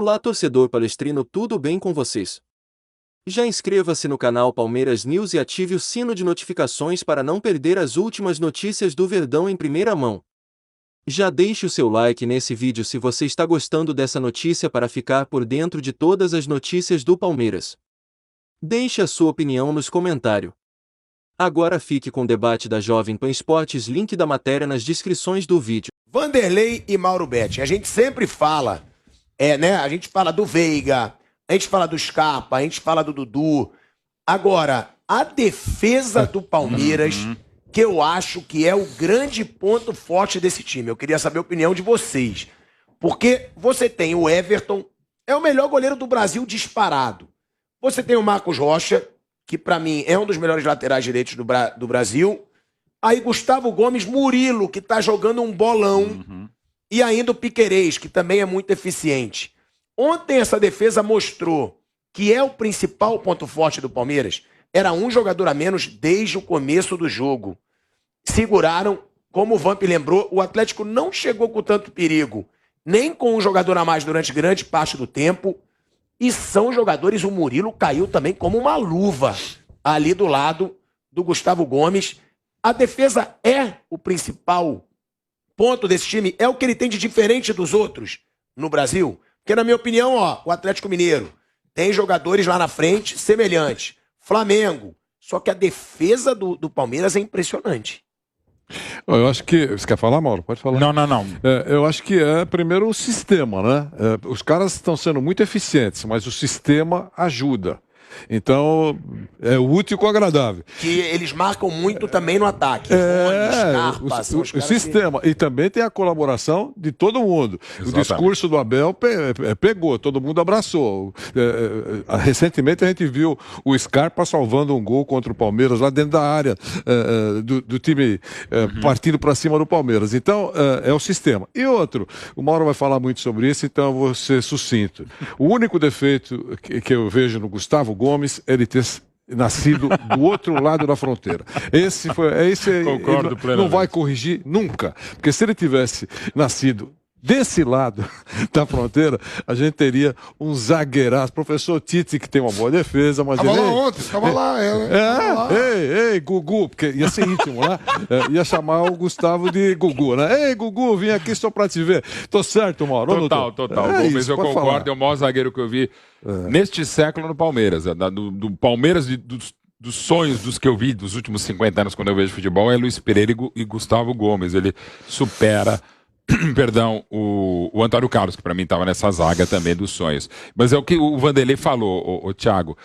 Olá, torcedor palestrino, tudo bem com vocês? Já inscreva-se no canal Palmeiras News e ative o sino de notificações para não perder as últimas notícias do Verdão em primeira mão. Já deixe o seu like nesse vídeo se você está gostando dessa notícia para ficar por dentro de todas as notícias do Palmeiras. Deixe a sua opinião nos comentários. Agora fique com o debate da Jovem Pan Esportes, link da matéria nas descrições do vídeo. Vanderlei e Mauro Betti, a gente sempre fala, a gente fala do Veiga, a gente fala do Scarpa, a gente fala do Dudu. Agora, a defesa do Palmeiras, que eu acho que é o grande ponto forte desse time. Eu queria saber a opinião de vocês. Porque você tem o Everton, é o melhor goleiro do Brasil disparado. Você tem o Marcos Rocha, que pra mim é um dos melhores laterais direitos do Brasil. Aí Gustavo Gomes, Murilo, que tá jogando um bolão. E ainda o Piquerez, que também é muito eficiente. Ontem essa defesa mostrou que é o principal ponto forte do Palmeiras. Era um jogador a menos desde o começo do jogo. Seguraram, como o Vamp lembrou, o Atlético não chegou com tanto perigo, nem com um jogador a mais durante grande parte do tempo. E são jogadores, o Murilo caiu também como uma luva ali do lado do Gustavo Gomes. A defesa é o principal ponto desse time, é o que ele tem de diferente dos outros no Brasil. Porque, na minha opinião, o Atlético Mineiro tem jogadores lá na frente semelhantes. Flamengo. Só que a defesa do Palmeiras é impressionante. Eu acho que... Você quer falar, Mauro? Pode falar. Não. Eu acho que primeiro, o sistema, né? Os caras estão sendo muito eficientes, mas o sistema ajuda. Então, é útil com o agradável. Que eles marcam muito também no ataque. Scarpa, o sistema. E também tem a colaboração de todo mundo. Exatamente. O discurso do Abel pegou, todo mundo abraçou. Recentemente a gente viu o Scarpa salvando um gol contra o Palmeiras lá dentro da área do time partindo para cima do Palmeiras. Então, é o sistema. E outro, o Mauro vai falar muito sobre isso, então eu vou ser sucinto. O único defeito que eu vejo no Gustavo Gomes, ele ter nascido do outro lado da fronteira. Esse Concordo plenamente. Não vai corrigir nunca. Porque se ele tivesse nascido desse lado da fronteira, a gente teria um zagueiraço. Professor Tite, que tem uma boa defesa, mas tava lá ontem, tava lá. Ei, Gugu, porque ia ser íntimo lá, ia chamar o Gustavo de Gugu, né? Ei, Gugu, vim aqui só pra te ver. Tô certo, Mauro? Total. Mas eu concordo, falar. É o maior zagueiro que eu vi neste século no Palmeiras. Do Palmeiras, dos sonhos dos que eu vi dos últimos 50 anos quando eu vejo futebol, é Luiz Pereira e Gustavo Gomes. Ele supera... Perdão, o Antônio Carlos, que pra mim estava nessa zaga também dos sonhos. Mas é o que o Vanderlei falou, o Thiago.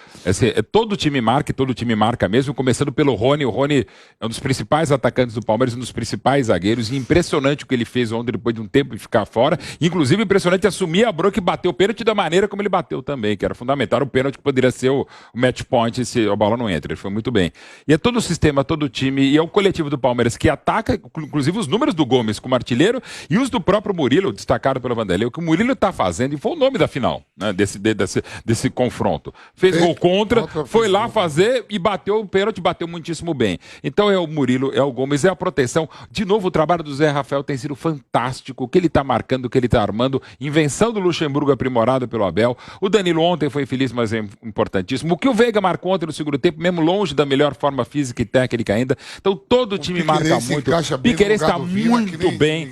Todo time marca mesmo, começando pelo Rony. O Rony é um dos principais atacantes do Palmeiras, um dos principais zagueiros. E impressionante o que ele fez ontem, depois de um tempo de ficar fora. Inclusive, impressionante assumir a bronca e bater o pênalti da maneira como ele bateu também, que era fundamental. O pênalti que poderia ser o match point se a bola não entra. Ele foi muito bem. E é todo o sistema, todo o time, e é o coletivo do Palmeiras que ataca, inclusive os números do Gomes como artilheiro, e os do próprio Murilo, destacado pelo Vanderlei, o que o Murilo está fazendo, e foi o nome da final, né, desse confronto. Fez gol contra, foi lá fazer e bateu o pênalti, bateu muitíssimo bem. Então é o Murilo, é o Gomes, é a proteção. De novo, o trabalho do Zé Rafael tem sido fantástico, o que ele está marcando, o que ele está armando, invenção do Luxemburgo aprimorada pelo Abel. O Danilo ontem foi infeliz, mas é importantíssimo. O que o Veiga marcou ontem no segundo tempo, mesmo longe da melhor forma física e técnica ainda. Então todo o time marca muito. O Piquerez está muito bem.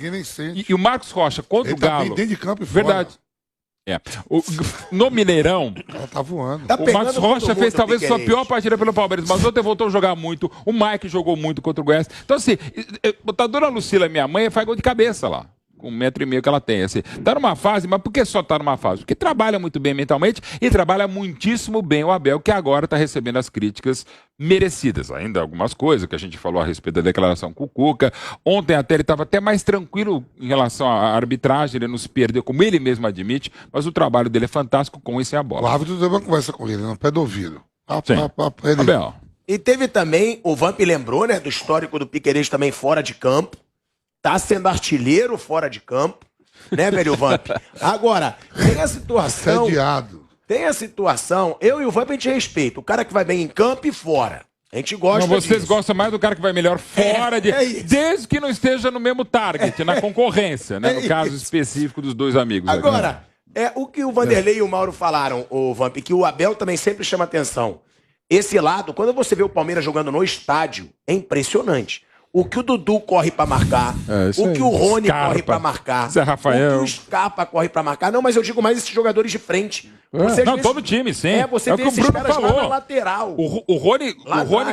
E o Marcos Rocha contra o Galo. Tá dentro de campo e fora. Verdade. No Mineirão, ela tá voando. O Marcos Rocha fez talvez a sua pior partida pelo Palmeiras, mas ontem voltou a jogar muito. O Mike jogou muito contra o Goiás. Então, assim, a dona Lucila, minha mãe, faz gol de cabeça lá. Com 1,5 m que ela tem, assim. Tá numa fase, mas por que só tá numa fase? Porque trabalha muito bem mentalmente e trabalha muitíssimo bem o Abel, que agora tá recebendo as críticas merecidas. Ainda algumas coisas que a gente falou a respeito da declaração com o Cuca. Ontem até ele estava até mais tranquilo em relação à arbitragem, ele não se perdeu, como ele mesmo admite, mas o trabalho dele é fantástico com e sem a bola. O árbitro deu uma conversa com ele, no pé do ouvido. Abel. E teve também, o Vamp lembrou, né, do histórico do Piquerez também fora de campo. Tá sendo artilheiro fora de campo, né, velho Vamp? Agora, tem a situação... Sediado. Tem a situação, eu e o Vamp a gente respeita, o cara que vai bem em campo e fora. A gente gosta Mas vocês disso. gostam mais do cara que vai melhor fora de... desde que não esteja no mesmo target, na concorrência, né? No caso específico dos dois amigos. Agora, É o que o Vanderlei e o Mauro falaram, o Vamp, que o Abel também sempre chama atenção. Esse lado, quando você vê o Palmeiras jogando no estádio, é impressionante. O que o Dudu corre pra marcar, o que o Rony corre pra marcar, Zé Rafael, o que o Scarpa corre pra marcar. Não, mas eu digo mais esses jogadores de frente. Você, não, todo time, sim. Você vê o que o esses Bruno caras falou. lá na lateral. O Rony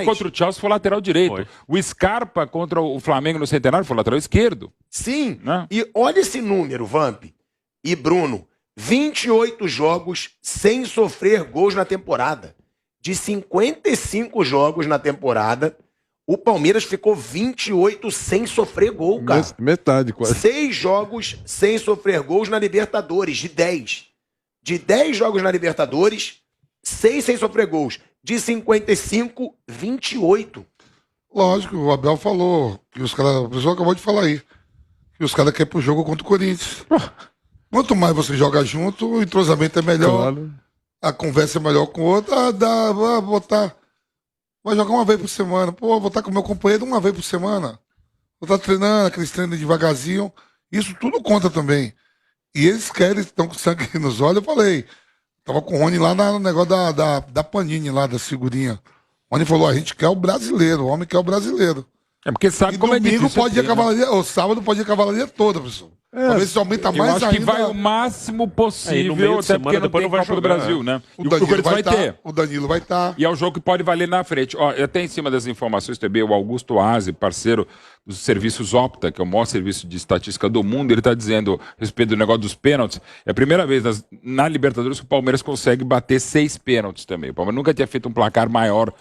contra o Chelsea foi lateral direito. Foi. O Scarpa contra o Flamengo no Centenário foi lateral esquerdo. Sim. E olha esse número, Vamp e Bruno. 28 jogos sem sofrer gols na temporada. De 55 jogos na temporada, o Palmeiras ficou 28 sem sofrer gol, cara. Metade, quase. 6 jogos sem sofrer gols na Libertadores, de 10. De 10 jogos na Libertadores, 6 sem sofrer gols. De 55, 28. Lógico, o Abel falou, que os caras, o pessoal acabou de falar aí, que os caras querem pro jogo contra o Corinthians. Quanto mais você joga junto, o entrosamento é melhor, a conversa é melhor com o outro, vai jogar uma vez por semana, pô, vou estar com o meu companheiro uma vez por semana, vou estar treinando, aqueles treinos devagarzinho, isso tudo conta também. E eles querem, estão com sangue nos olhos, eu falei, tava com o Rony lá no negócio da Panini lá, da figurinha. O Rony falou, a gente quer o brasileiro, o homem quer o brasileiro. É porque sabe como domingo é difícil. Pode ir a cavalaria, ou sábado pode ir a cavalaria toda, pessoal. Talvez se aumenta mais ainda. Eu acho que vai o máximo possível, até porque não tem Copa do Brasil, né? O Danilo vai ter. O Danilo vai estar. E é um jogo que pode valer na frente. Ó, até em cima das informações também, o Augusto Aze, parceiro dos serviços Opta, que é o maior serviço de estatística do mundo, ele está dizendo, a respeito do negócio dos pênaltis, é a primeira vez na Libertadores que o Palmeiras consegue bater 6 pênaltis também. O Palmeiras nunca tinha feito um placar maior,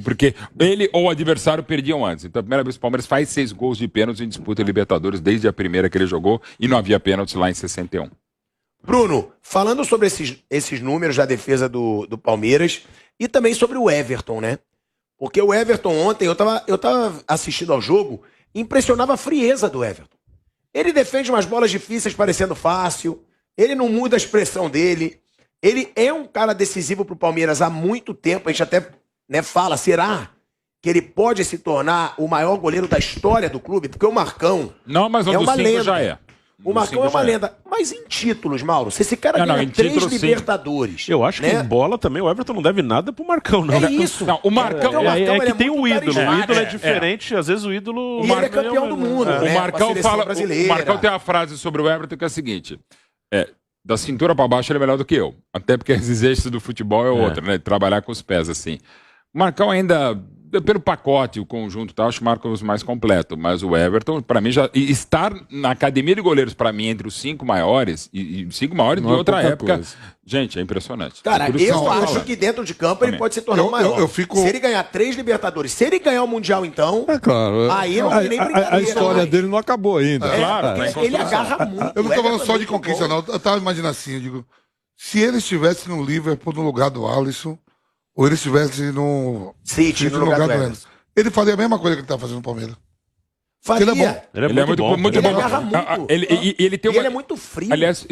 porque ele ou o adversário perdiam antes. Então, a primeira vez que o Palmeiras faz 6 gols de pênaltis em disputa Libertadores, desde a primeira que ele jogou, e não havia pênaltis lá em 61. Bruno, falando sobre esses números da defesa do Palmeiras e também sobre o Everton, né? Porque o Everton ontem, eu tava assistindo ao jogo, impressionava a frieza do Everton. Ele defende umas bolas difíceis parecendo fácil, ele não muda a expressão dele, ele é um cara decisivo pro Palmeiras há muito tempo, a gente até fala, será que ele pode se tornar o maior goleiro da história do clube? Porque o Marcão não, mas é uma lenda. Já é. O Marcão é uma lenda. Mas em títulos, Mauro, se esse cara ganha 3 Libertadores... Eu acho que em bola também o Everton não deve nada pro Marcão, não. É isso. Não, o Marcão é que tem o ídolo. O ídolo é diferente, às vezes o ídolo... E ele é campeão do mundo, né? O Marcão fala... O Marcão tem uma frase sobre o Everton que é a seguinte... Da cintura pra baixo ele é melhor do que eu. Até porque as exigências do futebol é outra, né? Trabalhar com os pés, assim. O Marcão ainda... Pelo pacote, o conjunto, tá, acho o Marcos mais completo. Mas o Everton, para mim, já estar na academia de goleiros, para mim, entre os 5 maiores, e 5 maiores de outra época, gente, é impressionante. Cara, eu acho que dentro de campo ele pode se tornar o maior. Se ele ganhar 3 Libertadores, se ele ganhar o Mundial, então, claro, aí não tem nem brincadeira. A história dele não acabou ainda. Claro, ele agarra muito. Eu não tô falando só de conquista, não. Eu tava imaginando assim, eu digo, se ele estivesse no Liverpool no lugar do Alisson, ou ele estivesse no City, no lugar do Everton, ele faria a mesma coisa que ele tá fazendo no Palmeiras. Faria. Ele é muito bom. Ele agarra muito. Ele é muito frio. Aliás,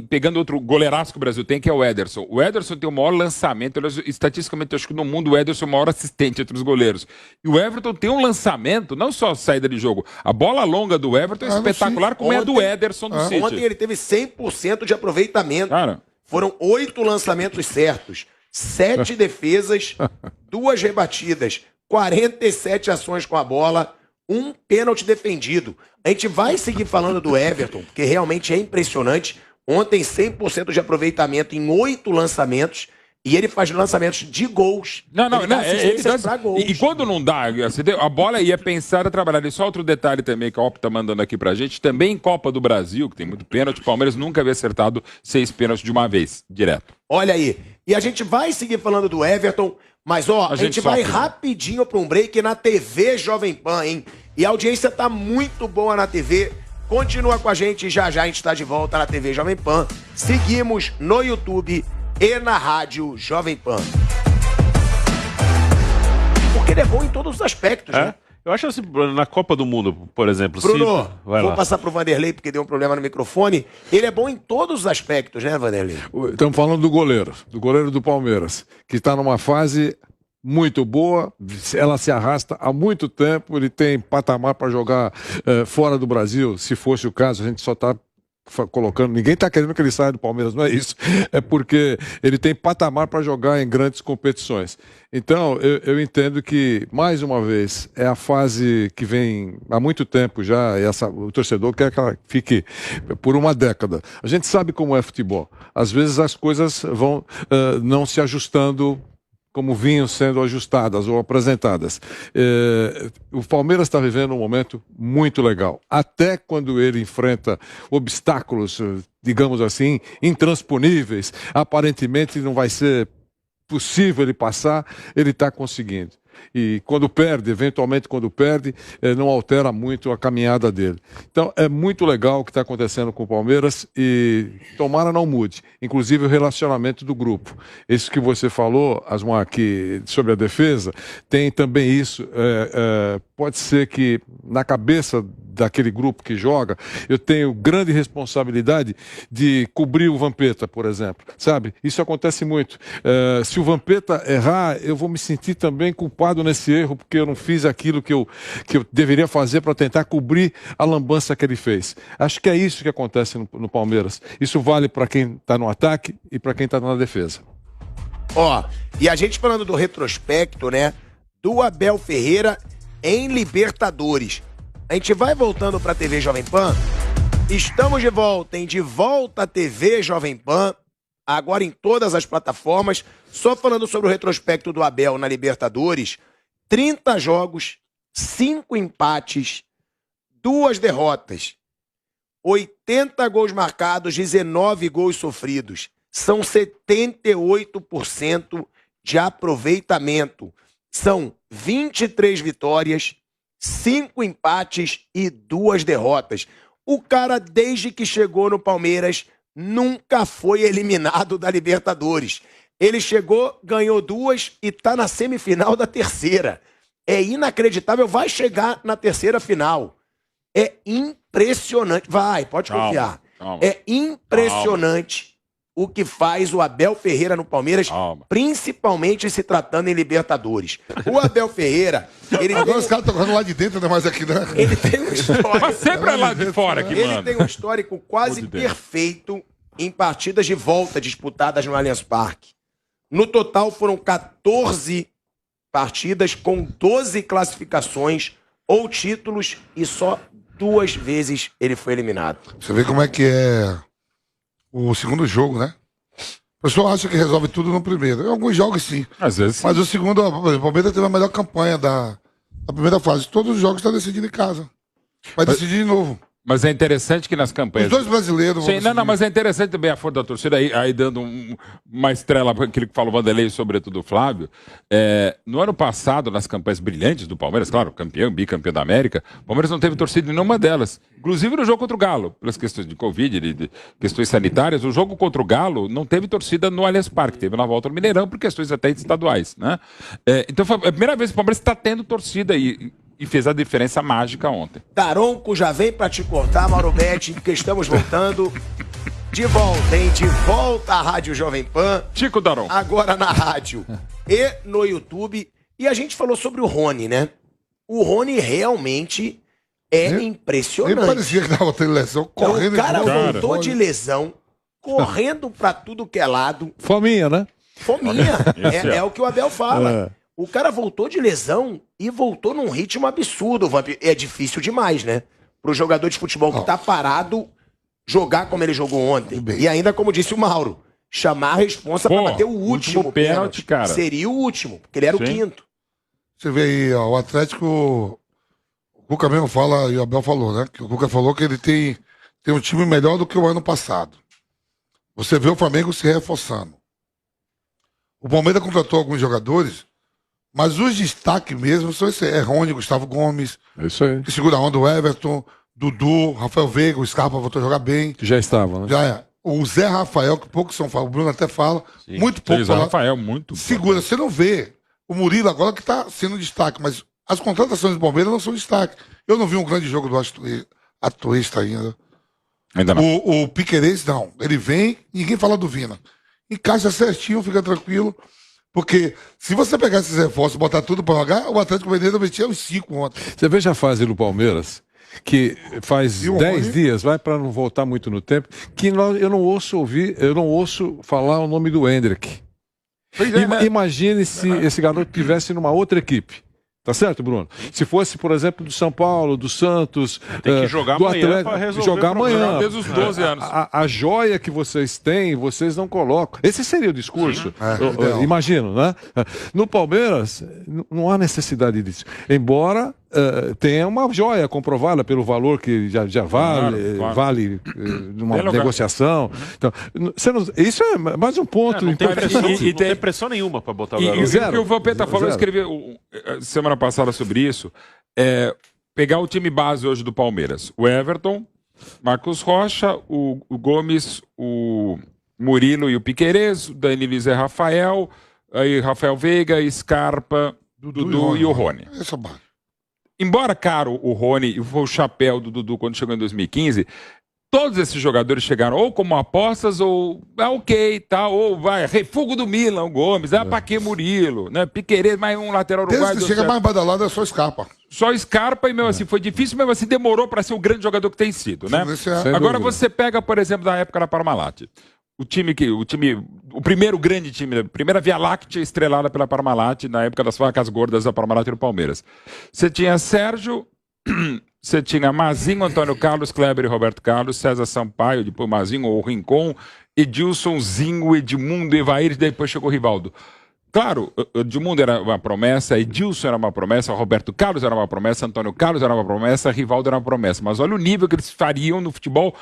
pegando outro goleiraço que o Brasil tem, que é o Ederson. O Ederson tem o maior lançamento, estatisticamente, eu acho que no mundo o Ederson é o maior assistente entre os goleiros. E o Everton tem um lançamento, não só saída de jogo. A bola longa do Everton é espetacular, como é a do Ederson do City. Ontem ele teve 100% de aproveitamento. Cara. Foram 8 lançamentos certos. 7 defesas, 2 rebatidas, 47 ações com a bola, 1 pênalti defendido. A gente vai seguir falando do Everton, porque realmente é impressionante. Ontem, 100% de aproveitamento em 8 lançamentos, e ele faz lançamentos de gols. E quando não dá, a bola ia pensar a trabalhar. E só outro detalhe também que a Opta tá mandando aqui pra gente, também em Copa do Brasil, que tem muito pênalti, o Palmeiras nunca havia acertado 6 pênaltis de uma vez, direto. Olha aí. E a gente vai seguir falando do Everton, mas a gente vai rapidinho para um break na TV Jovem Pan, hein? E a audiência tá muito boa na TV. Continua com a gente, já a gente está de volta na TV Jovem Pan. Seguimos no YouTube e na rádio Jovem Pan. Porque ele é bom em todos os aspectos, né? Eu acho assim, na Copa do Mundo, por exemplo... Bruno, vou passar pro Vanderlei porque deu um problema no microfone. Ele é bom em todos os aspectos, né, Vanderlei? Estamos falando do goleiro do Palmeiras, que está numa fase muito boa, ela se arrasta há muito tempo, ele tem patamar para jogar fora do Brasil, se fosse o caso, a gente só está colocando, ninguém está querendo que ele saia do Palmeiras, não é isso. É porque ele tem patamar para jogar em grandes competições. Então, eu entendo que, mais uma vez, é a fase que vem há muito tempo já, o torcedor quer que ela fique por uma década. A gente sabe como é futebol. Às vezes as coisas vão não se ajustando como vinham sendo ajustadas ou apresentadas. O Palmeiras está vivendo um momento muito legal. Até quando ele enfrenta obstáculos, digamos assim, intransponíveis, aparentemente não vai ser possível ele passar, ele está conseguindo. E quando perde, eventualmente quando perde, não altera muito a caminhada dele. Então é muito legal o que está acontecendo com o Palmeiras e tomara não mude, inclusive o relacionamento do grupo. Isso que você falou, Asmar, aqui sobre a defesa, tem também isso. Pode ser que na cabeça daquele grupo que joga, eu tenho grande responsabilidade de cobrir o Vampeta, por exemplo, sabe? Isso acontece muito. Se o Vampeta errar, eu vou me sentir também culpado nesse erro, porque eu não fiz aquilo que eu deveria fazer para tentar cobrir a lambança que ele fez. Acho que é isso que acontece no Palmeiras. Isso vale para quem está no ataque e para quem está na defesa. E a gente falando do retrospecto, né, do Abel Ferreira em Libertadores. A gente vai voltando para a TV Jovem Pan. Estamos de volta, hein? De volta à TV Jovem Pan. Agora em todas as plataformas. Só falando sobre o retrospecto do Abel na Libertadores. 30 jogos, 5 empates, 2 derrotas. 80 gols marcados, 19 gols sofridos. São 78% de aproveitamento. São 23 vitórias, 5 empates e 2 derrotas. O cara, desde que chegou no Palmeiras, nunca foi eliminado da Libertadores. Ele chegou, ganhou 2 e tá na semifinal da terceira. É inacreditável, vai chegar na terceira final. É impressionante. Vai, pode confiar. Calma. É impressionante o que faz o Abel Ferreira no Palmeiras, principalmente se tratando em Libertadores. O Abel Ferreira, ele agora os caras estão jogando lá de dentro, não é mais aqui, né? Ele tem um histórico. Mas sempre é lá de fora que manda. Ele tem um histórico quase perfeito em partidas de volta disputadas no Allianz Parque. No total foram 14 partidas com 12 classificações ou títulos e só 2 vezes ele foi eliminado. Você vê como é que é o segundo jogo, né? O pessoal acha que resolve tudo no primeiro. Em alguns jogos, sim. Às vezes sim. Mas o segundo, o Palmeiras teve a melhor campanha da primeira fase. Todos os jogos estão decidindo em casa. Vai decidir de novo. Mas é interessante que nas campanhas... Os dois brasileiros... Sim, não, mas é interessante também a força da torcida, aí dando uma estrela para aquilo que falou o Vanderlei, sobretudo o Flávio. No ano passado, nas campanhas brilhantes do Palmeiras, claro, campeão, bicampeão da América, o Palmeiras não teve torcida em nenhuma delas. Inclusive no jogo contra o Galo, pelas questões de Covid, de questões sanitárias, o jogo contra o Galo não teve torcida no Allianz Parque, teve na volta ao Mineirão por questões até estaduais, né? Então foi a primeira vez que o Palmeiras está tendo torcida aí. E fez a diferença mágica ontem. Daronco já vem pra te cortar, Mauro Betti, porque estamos voltando de volta, hein? De volta à Rádio Jovem Pan. Tico Daronco. Agora na rádio e no YouTube. E a gente falou sobre o Rony, né? O Rony realmente é impressionante. Nem parecia que tava tendo lesão, correndo. O cara voltou de lesão, correndo pra tudo que é lado. Fominha, né? Fominha. É o que o Abel fala. O cara voltou de lesão e voltou num ritmo absurdo. É difícil demais, né? Pro jogador de futebol que tá parado jogar como ele jogou ontem. E ainda, como disse o Mauro, chamar a responsa pra bater o último pênalti, cara. Seria o último, porque ele era o quinto. Você vê aí, ó, o Atlético... O Cuca mesmo fala, e o Abel falou, né? Que o Cuca falou que ele tem um time melhor do que o ano passado. Você vê o Flamengo se reforçando. O Palmeiras contratou alguns jogadores... Mas os destaques mesmo são esse. É Rony, Gustavo Gomes. É isso aí. Que segura a onda, o Everton, Dudu, Rafael Veiga, o Scarpa voltou a jogar bem. Que já estava, né? Já é. O Zé Rafael, que poucos são falados, o Bruno até fala. Sim. Muito pouco. O Zé Rafael, muito segura. bom. Você não vê o Murilo agora que está sendo destaque, mas as contratações do Palmeiras não são destaque. Eu não vi um grande jogo do Atuesta ainda. Ainda não. O Piquerez, não. Ele vem, ninguém fala do Vina. Encaixa certinho, fica tranquilo. Porque se você pegar esses reforços e botar tudo para jogar, o Atlético Mineiro metia os 5 ontem. Você veja a fase do Palmeiras, que faz 10 dias, vai para não voltar muito no tempo, que eu não ouço falar o nome do Hendrick. Imagine se esse garoto estivesse numa outra equipe. Tá certo, Bruno? Se fosse, por exemplo, do São Paulo, do Santos, tem que jogar do amanhã Atlético, resolver jogar amanhã. Desde os 12 anos. A joia que vocês têm, vocês não colocam. Esse seria o discurso. Imagino, né? No Palmeiras, não há necessidade disso. Embora tenha uma joia comprovada pelo valor que já vale numa negociação. Então, isso é mais um ponto importante. Não tem pressão nenhuma para botar o garoto. E o que o Vampeta falou, eu escrevi semana passada sobre isso, pegar o time base hoje do Palmeiras. O Everton, Marcos Rocha, o Gomes, o Murilo e o Piquerez, o Danilo e Zé Rafael, aí Rafael Veiga, Scarpa, Dudu e o Rony. Embora caro o Rony e o chapéu do Dudu quando chegou em 2015, todos esses jogadores chegaram ou como apostas ou ou vai, refugo do Milan, o Gomes, pra que Murilo, né? Piquerez, mais um lateral uruguaio. Desde que chega mais badalado é só Scarpa. Só Scarpa e mesmo assim foi difícil, mesmo assim demorou para ser o grande jogador que tem sido, né? Agora você pega, por exemplo, da época da Parmalat. O primeiro grande time, a primeira Via Láctea estrelada pela Parmalat, na época das vacas gordas da Parmalat e do Palmeiras. Você tinha Sérgio, você tinha Mazinho, Antônio Carlos, Kleber e Roberto Carlos, César Sampaio, depois Mazinho ou Rincon, Edilson, Zingo, Edmundo, Evair, depois chegou o Rivaldo. Claro, Edmundo era uma promessa, Edilson era uma promessa, Roberto Carlos era uma promessa, Antônio Carlos era uma promessa, Rivaldo era uma promessa. Mas olha o nível que eles fariam no futebol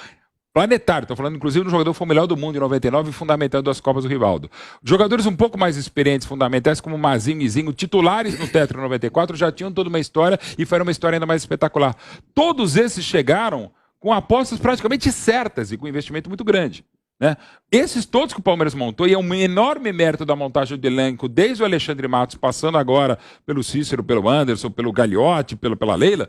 planetário. Estou falando, inclusive, do jogador que foi o melhor do mundo em 99 e fundamentando as Copas do Rivaldo. Jogadores um pouco mais experientes, fundamentais, como Mazinho e Zinho, titulares no Tetra 94, já tinham toda uma história e foi uma história ainda mais espetacular. Todos esses chegaram com apostas praticamente certas e com investimento muito grande. Né? Esses todos que o Palmeiras montou, e é um enorme mérito da montagem do elenco, desde o Alexandre Matos, passando agora pelo Cícero, pelo Anderson, pelo Gagliotti, pela Leila.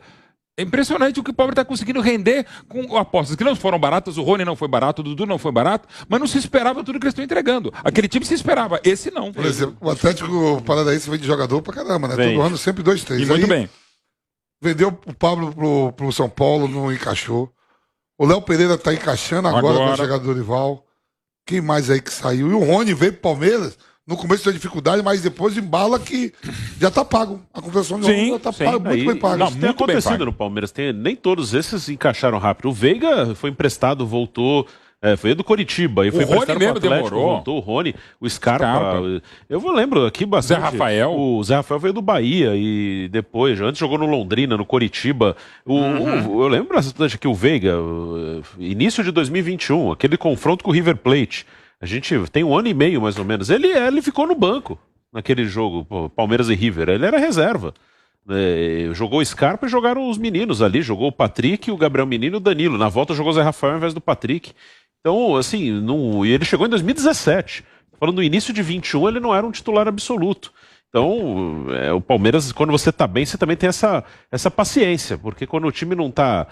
É impressionante o que o Palmeiras está conseguindo render com apostas que não foram baratas. O Rony não foi barato, o Dudu não foi barato, mas não se esperava tudo que eles estão entregando. Aquele time se esperava, esse não. Por exemplo, o Atlético Paranaense vem de jogador pra caramba, né? Todo ano sempre 2, 3. E muito bem. Vendeu o Pablo pro São Paulo, não encaixou. O Léo Pereira tá encaixando agora com a chegada do Dorival. Quem mais aí que saiu? E o Rony veio pro Palmeiras. No começo tem dificuldade, mas depois embala que já tá pago. A conversão de Rony já tá pago, muito bem pago. Isso tem acontecido no Palmeiras. Nem todos esses encaixaram rápido. O Veiga foi emprestado, voltou. Foi do Coritiba. E foi emprestado pro Atlético, demorou. Voltou o Rony. O Scarpa. Eu lembro aqui bastante. Zé Rafael. O Zé Rafael veio do Bahia e depois, antes jogou no Londrina, no Coritiba. Eu lembro bastante que o Veiga, início de 2021, aquele confronto com o River Plate. A gente tem 1 ano e meio, mais ou menos. Ele ficou no banco naquele jogo, Palmeiras e River. Ele era reserva. Jogou o Scarpa e jogaram os meninos ali. Jogou o Patrick, o Gabriel Menino e o Danilo. Na volta jogou o Zé Rafael ao invés do Patrick. Então, assim, e ele chegou em 2017. Falando no início de 21, ele não era um titular absoluto. Então, o Palmeiras, quando você tá bem, você também tem essa paciência. Porque quando o time não tá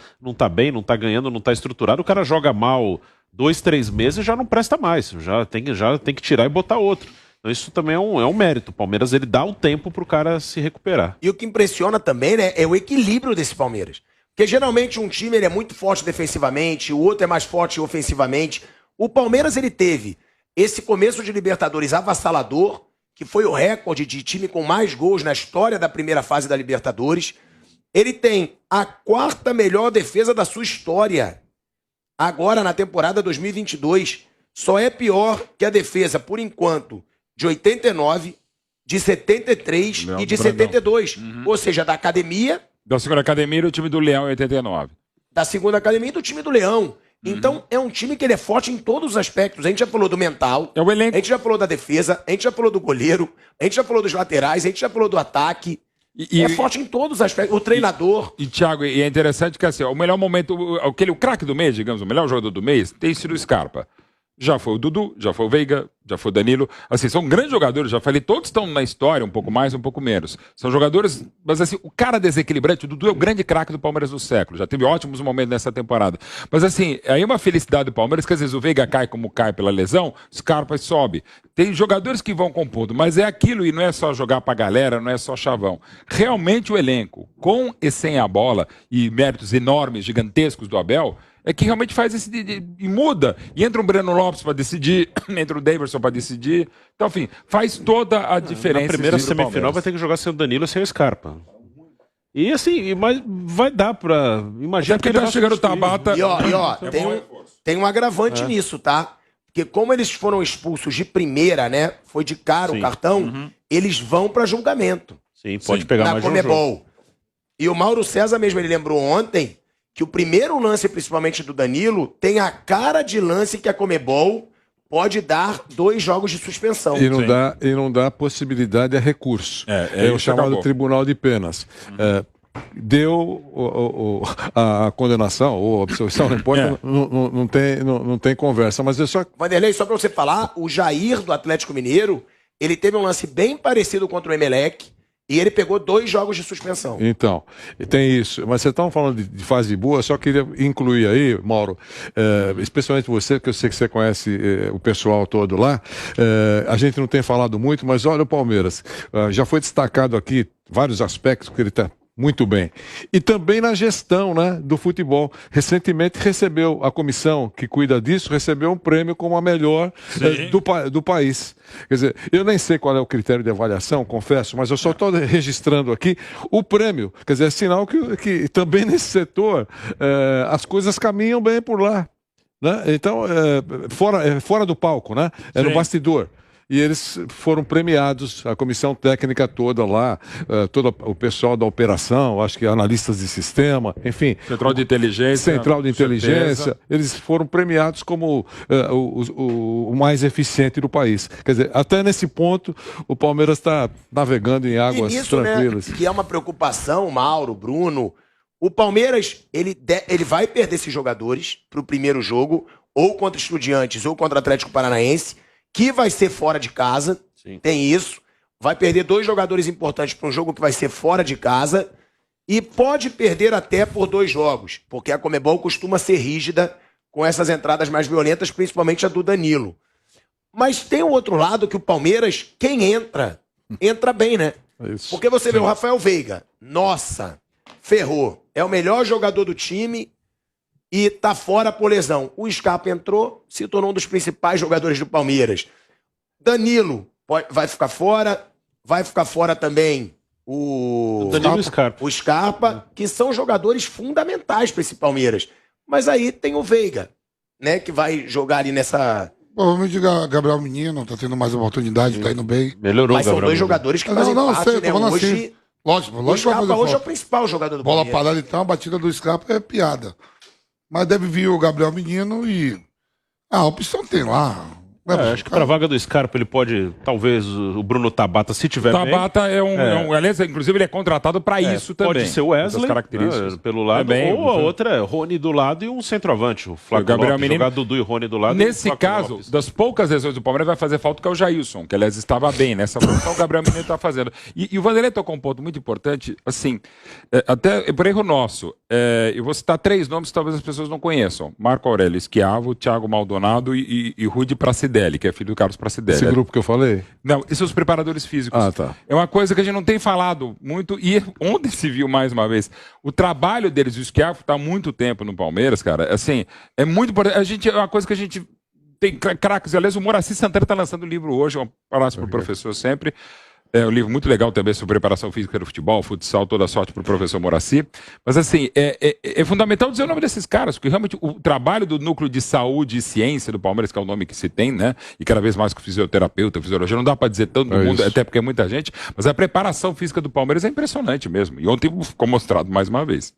bem, não tá ganhando, não tá estruturado, o cara joga mal 2, 3 meses e já não presta mais. Já tem que tirar e botar outro. Então isso também é um mérito. O Palmeiras, ele dá um tempo pro cara se recuperar. E o que impressiona também, né, é o equilíbrio desse Palmeiras. Porque geralmente um time ele é muito forte defensivamente, o outro é mais forte ofensivamente. O Palmeiras, ele teve esse começo de Libertadores avassalador, que foi o recorde de time com mais gols na história da primeira fase da Libertadores. Ele tem a 4ª melhor defesa da sua história. Agora, na temporada 2022, só é pior que a defesa, por enquanto, de 89, de 73 e de 72. Ou seja, da academia... Da segunda academia e do time do Leão em 89. Da segunda academia e do time do Leão. Então, é um time que ele é forte em todos os aspectos. A gente já falou do mental, é o elenco. A gente já falou da defesa, a gente já falou do goleiro, a gente já falou dos laterais, a gente já falou do ataque. É forte em todos os aspectos. O treinador. Thiago, é interessante que assim, o melhor momento, o craque do mês, digamos, o melhor jogador do mês, tem sido o Scarpa. Já foi o Dudu, já foi o Veiga, já foi o Danilo. Assim, são grandes jogadores, já falei, todos estão na história, um pouco mais, um pouco menos. São jogadores, mas assim, o cara desequilibrante, o Dudu é o grande craque do Palmeiras do século, já teve ótimos momentos nessa temporada. Mas assim, aí uma felicidade do Palmeiras, que às vezes o Veiga cai como cai pela lesão, o Scarpa sobe. Tem jogadores que vão compondo, mas é aquilo e não é só jogar pra galera, não é só chavão. Realmente o elenco, com e sem a bola, e méritos enormes, gigantescos do Abel, é que realmente faz esse. E muda. E entra um Breno Lopes para decidir, entra o Daverson para decidir. Então, enfim, faz toda a diferença. Na primeira semifinal vai ter que jogar sem o Danilo e sem o Scarpa. E assim, mas vai dar pra. Imagina que ele tá chegando o Tabata. E ó, tem um agravante nisso, tá? Porque como eles foram expulsos de primeira, né? Foi de cara o cartão, eles vão pra julgamento. Sim, pode pegar mais um jogo. E o Mauro César mesmo, ele lembrou ontem que o primeiro lance, principalmente do Danilo, tem a cara de lance que a Conmebol pode dar 2 jogos de suspensão. E não dá possibilidade a recurso. É o chamado acabou. Tribunal de Penas. Deu a condenação ou a absolvição, não importa, não tem conversa. Mas é só... Vanderlei, só pra você falar, o Jair do Atlético Mineiro, ele teve um lance bem parecido contra o Emelec, e ele pegou 2 jogos de suspensão. Então, tem isso. Mas vocês estão falando de fase boa, só queria incluir aí, Mauro, especialmente você, que eu sei que você conhece o pessoal todo lá, a gente não tem falado muito, mas olha o Palmeiras. Já foi destacado aqui vários aspectos que ele está muito bem. E também na gestão, né, do futebol. Recentemente recebeu, a comissão que cuida disso, recebeu um prêmio como a melhor do país. Quer dizer, eu nem sei qual é o critério de avaliação, confesso, mas eu só estou registrando aqui o prêmio. Quer dizer, é sinal que também nesse setor as coisas caminham bem por lá. Né? Então, fora do palco, né? É no bastidor. E eles foram premiados, a comissão técnica toda lá, todo o pessoal da operação, acho que analistas de sistema, enfim. Central de inteligência. Eles foram premiados como o mais eficiente do país. Quer dizer, até nesse ponto, o Palmeiras está navegando em águas tranquilas. Né, que é uma preocupação, Mauro, Bruno. O Palmeiras, ele vai perder esses jogadores para o primeiro jogo, ou contra Estudiantes, ou contra Atlético Paranaense, que vai ser fora de casa. Sim. Tem isso. Vai perder 2 jogadores importantes para um jogo que vai ser fora de casa e pode perder até por 2 jogos, porque a Conmebol costuma ser rígida com essas entradas mais violentas, principalmente a do Danilo. Mas tem o outro lado que o Palmeiras, quem entra bem, né? Isso. Porque você vê o Rafael Veiga, nossa, ferrou. É o melhor jogador do time e tá fora por lesão. O Scarpa entrou, se tornou um dos principais jogadores do Palmeiras. Danilo vai ficar fora também o Danilo o Scarpa, que são jogadores fundamentais para esse Palmeiras. Mas aí tem o Veiga, né, que vai jogar ali nessa... Provavelmente o Gabriel Menino tá tendo mais oportunidade, tá indo bem. Melhorou. Mas são 2 jogadores que fazem parte, né? Hoje, assim. Lógico, o Scarpa hoje é o principal jogador do Bola Palmeiras. parada, então, a batida do Scarpa é piada. Mas deve vir o Gabriel Menino e... a opção tem lá. Acho que para a vaga do Scarpa ele pode, talvez, o Bruno Tabata, se tiver bem. Tabata aliás, inclusive ele é contratado para isso também. Pode ser o Wesley, pelo lado, ou a outra é Rony do lado e um centroavante, o Flávio Gabriel Lopes, Menino. jogar Dudu e Rony do lado. Nesse caso, Lopes. das poucas lesões do Palmeiras vai fazer falta que é o Jailson, que aliás estava bem nessa função, o Gabriel Menino está fazendo. E o Vanderlei tocou um ponto muito importante, assim, até por erro nosso, eu vou citar 3 nomes que talvez as pessoas não conheçam: Marco Aurélio Schiavo, Thiago Maldonado e Rudi Pracidelli, que é filho do Carlos Pracidelli. Esse grupo que eu falei? Não, esses são os preparadores físicos. Ah, tá. É uma coisa que a gente não tem falado muito, e ontem se viu mais uma vez. O trabalho deles, o Schiavo está há muito tempo no Palmeiras, cara, assim, é muito importante. É uma coisa que a gente tem craques. Aliás, o Moraci Santana está lançando um livro hoje, um abraço para o professor sempre. É um livro muito legal também sobre preparação física do futebol, futsal, toda sorte para o professor Moraci. Mas assim, é fundamental dizer o nome desses caras, porque realmente o trabalho do núcleo de saúde e ciência do Palmeiras, que é o nome que se tem, né? E cada vez mais com fisioterapeuta, fisiologia, não dá para dizer todo mundo, até porque é muita gente, mas a preparação física do Palmeiras é impressionante mesmo. E ontem ficou mostrado mais uma vez.